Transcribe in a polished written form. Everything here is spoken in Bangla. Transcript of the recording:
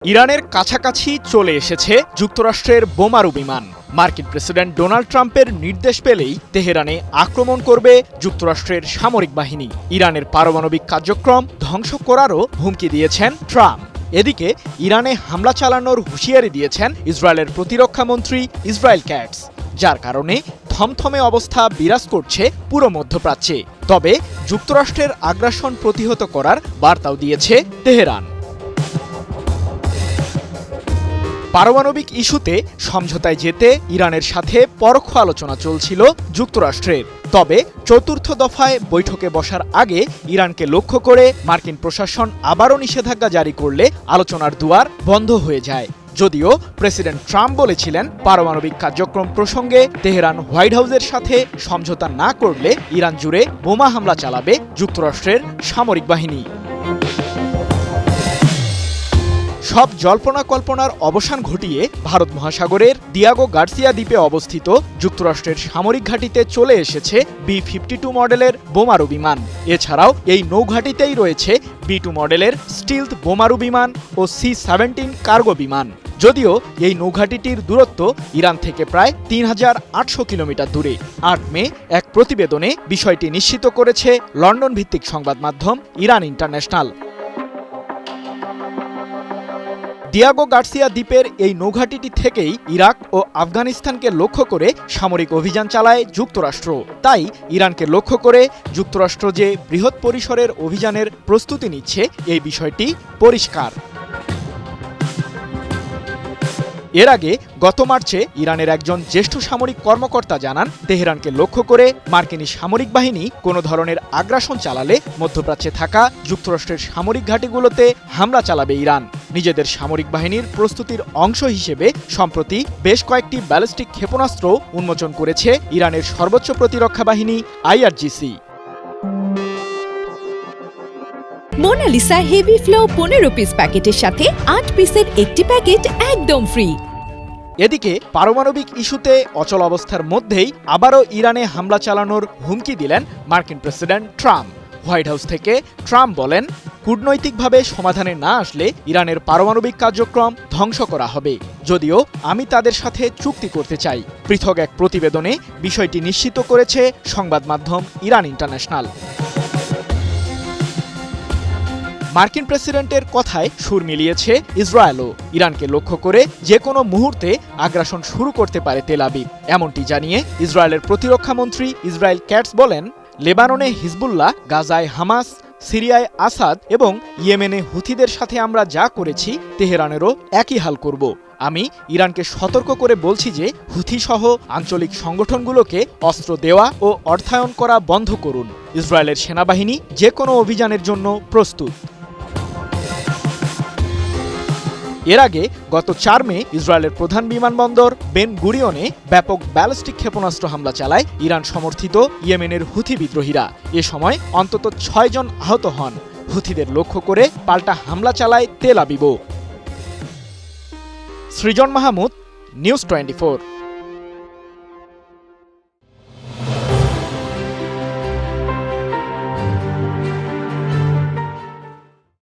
ইরানের কাছাকাছি চলে এসেছে যুক্তরাষ্ট্রের বোমারু বিমান। মার্কিন প্রেসিডেন্ট ডোনাল্ড ট্রাম্পের নির্দেশ পেলেই তেহরানে আক্রমণ করবে যুক্তরাষ্ট্রের সামরিক বাহিনী। ইরানের পারমাণবিক কার্যক্রম ধ্বংস করারও হুমকি দিয়েছেন ট্রাম্প। এদিকে ইরানে হামলা চালানোর হুঁশিয়ারি দিয়েছেন ইসরায়েলের প্রতিরক্ষামন্ত্রী ইসরায়েল ক্যাটস, যার কারণে থমথমে অবস্থা বিরাজ করছে পুরো মধ্যপ্রাচ্যে। তবে যুক্তরাষ্ট্রের আগ্রাসন প্রতিহত করার বার্তাও দিয়েছে তেহরান। পারমাণবিক ইস্যুতে সমঝোতায় যেতে ইরানের সাথে পরোক্ষ আলোচনা চলছিল যুক্তরাষ্ট্রের। তবে চতুর্থ দফায় বৈঠকে বসার আগে ইরানকে লক্ষ্য করে মার্কিন প্রশাসন আবারও নিষেধাজ্ঞা জারি করলে আলোচনার দুয়ার বন্ধ হয়ে যায়। যদিও প্রেসিডেন্ট ট্রাম্প বলেছিলেন, পারমাণবিক কার্যক্রম প্রসঙ্গে তেহরান হোয়াইট হাউসের সাথে সমঝোতা না করলে ইরান জুড়ে বোমা হামলা চালাবে যুক্তরাষ্ট্রের সামরিক বাহিনী। সব জল্পনা কল্পনার অবসান ঘটিয়ে ভারত মহাসাগরের দিয়াগো গার্সিয়া দ্বীপে অবস্থিত যুক্তরাষ্ট্রের সামরিক ঘাঁটিতে চলে এসেছে B-52 মডেলের বোমারু বিমান। এছাড়াও এই নৌঘাঁটিতেই রয়েছে B-2 মডেলের স্টিলথ বোমারু বিমান ও C-17 কার্গো বিমান। যদিও এই নৌঘাঁটিটির দূরত্ব ইরান থেকে প্রায় ৩,৮০০ কিলোমিটার দূরে। ৮ মে এক প্রতিবেদনে বিষয়টি নিশ্চিত করেছে লন্ডন ভিত্তিক সংবাদ মাধ্যম ইরান ইন্টারন্যাশনাল। দিয়াগো গার্সিয়া দ্বীপের এই নৌঘাঁটিটি থেকেই ইরাক ও আফগানিস্তানকে লক্ষ্য করে সামরিক অভিযান চালায় যুক্তরাষ্ট্র। তাই ইরানকে লক্ষ্য করে যুক্তরাষ্ট্র যে বৃহৎ পরিসরের অভিযানের প্রস্তুতি নিচ্ছে, এই বিষয়টি পরিষ্কার। এর আগে গত মার্চে ইরানের একজন জ্যেষ্ঠ সামরিক কর্মকর্তা জানান, তেহরানকে লক্ষ্য করে মার্কিনী সামরিক বাহিনী কোনো ধরনের আগ্রাসন চালালে মধ্যপ্রাচ্যে থাকা যুক্তরাষ্ট্রের সামরিক ঘাঁটিগুলোতে হামলা চালাবে ইরান। নিজেদের সামরিক বাহিনীর প্রস্তুতির অংশ হিসেবে সম্প্রতি বেশ কয়েকটি ব্যালিস্টিক ক্ষেপণাস্ত্র উন্মোচন করেছে ইরানের সর্বোচ্চ প্রতিরক্ষা বাহিনী IRGC। Monalisa heavy flow 15 piece প্যাকেটের সাথে 8 পিসের একটি প্যাকেট একদম ফ্রি। এদিকে পারমাণবিক ইস্যুতে অচল অবস্থার মধ্যেই আবারও ইরানে হামলা চালানোর হুমকি দিলেন মার্কিন প্রেসিডেন্ট ট্রাম্প। হোয়াইট হাউস থেকে ট্রাম্প বলেন, কূটনৈতিকভাবে সমাধানে না আসলে ইরানের পারমাণবিক কার্যক্রম ধ্বংস করা হবে। যদিও আমি তাদের সাথে চুক্তি করতে চাই। পৃথক এক প্রতিবেদনে বিষয়টি নিশ্চিত করেছে সংবাদ মাধ্যম ইরান ইন্টারন্যাশনাল। মার্কিন প্রেসিডেন্টের কথায় সুর মিলিয়েছে ইসরায়েলও। ইরানকে লক্ষ্য করে যে কোনো মুহূর্তে আগ্রাসন শুরু করতে পারে তেল আবিব, এমনটি জানিয়ে ইসরায়েলের প্রতিরক্ষামন্ত্রী ইসরায়েল ক্যাটস বলেন, লেবাননে হিজবুল্লাহ, গাজায় হামাস, সিরিয়ায় আসাদ এবং ইয়েমেনে হুথিদের সাথে আমরা যা করেছি, তেহরানেরও একই হাল করব। আমি ইরানকে সতর্ক করে বলছি যে হুথি সহ আঞ্চলিক সংগঠনগুলোকে অস্ত্র দেওয়া ও অর্থায়ন করা বন্ধ করুন। ইসরায়েলের সেনাবাহিনী যে কোনো অভিযানের জন্য প্রস্তুত। এর আগে গত ৪ মে ইসরায়েলের প্রধান বিমানবন্দর বেন গুরিয়নে ব্যাপক ব্যালিস্টিক ক্ষেপণাস্ত্র হামলা চালায় ইরান সমর্থিত ইয়েমেনের হুথি বিদ্রোহীরা। এ সময় অন্তত ৬ জন আহত হন। হুথিদের লক্ষ্য করে পাল্টা হামলা চালায় তেল আবিবও। সৃজন মাহমুদ, নিউজ 24।